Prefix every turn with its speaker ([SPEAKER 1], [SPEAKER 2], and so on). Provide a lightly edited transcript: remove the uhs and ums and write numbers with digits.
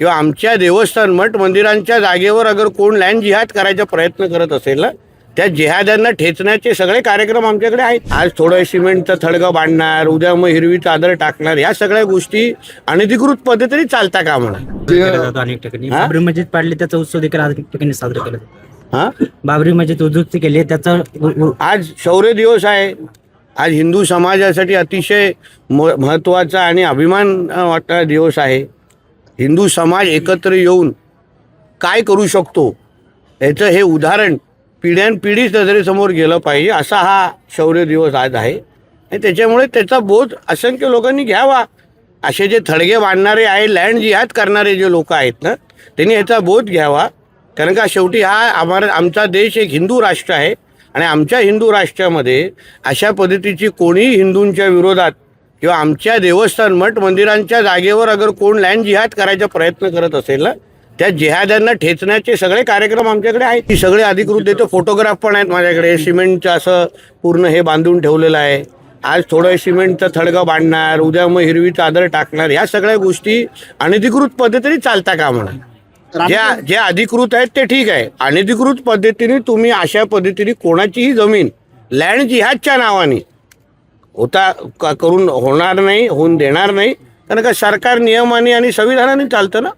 [SPEAKER 1] किंवा आमच्या देवस्थान मठ मंदिरांच्या जागेवर अगर कोण लँड जिहाद करायचा प्रयत्न करत असेल ना, त्या जिहाद्यांना ठेचण्याचे सगळे कार्यक्रम आमच्याकडे आहेत. आज थोडं सिमेंटचं थडगं बांधणार, उद्या मग हिरवी चादर टाकणार, या सगळ्या गोष्टी अनधिकृत पद्धतीने चालता का म्हणा.
[SPEAKER 2] अनेक ठिकाणी बाबरी मस्जिद पाडली, त्याचा उत्सव देखील अनेक ठिकाणी साजरा केला जातो.
[SPEAKER 1] हां,
[SPEAKER 2] बाबरी मस्जिद उद्युक्त केली, त्याचा
[SPEAKER 1] आज शौर्य दिवस आहे. आज हिंदू समाजासाठी अतिशय महत्त्वाचा आणि अभिमान वाटणारा दिवस आहे. हिंदू समाज एकत्र येऊन काय करू शकतो याचं हे उदाहरण पिढ्यानपिढी नजरेसमोर गेलं पाहिजे, असा हा शौर्य दिवस आज आहे. आणि त्याच्यामुळे त्याचा बोध असंख्य लोकांनी घ्यावा. असे जे थडगे बांधणारे आहे, लँड जिहाद करणारे जे लोक आहेत ना, त्यांनी याचा बोध घ्यावा. कारण का शेवटी हा आमचा देश एक हिंदू राष्ट्र आहे आणि आमच्या हिंदू राष्ट्रामध्ये अशा पद्धतीची कोणीही हिंदूंच्या विरोधात किंवा आमच्या देवस्थान मठ मंदिरांच्या जागेवर अगर कोण लँड जिहाद करायचा प्रयत्न करत असेल ना, त्या जिहाद्यांना ठेचण्याचे सगळे कार्यक्रम आमच्याकडे आहेत. ही सगळे अधिकृत देतो. फोटोग्राफ पण आहेत माझ्याकडे. सिमेंटचं असं पूर्ण हे बांधून ठेवलेलं आहे. आज थोडं सिमेंटचं थडगं बांधणार, उद्या मग हिरवी चादर टाकणार, या सगळ्या गोष्टी अनधिकृत पद्धतीने चालता का म्हणा. जे अधिकृत आहेत ते ठीक आहे. अनधिकृत पद्धतीने तुम्ही अशा पद्धतीने कोणाचीही जमीन लँड जिहादच्या नावाने करून होणार नाही, होऊन देणार नाही. कारण का सरकार नियमाने आणि संविधानाने चालतं ना.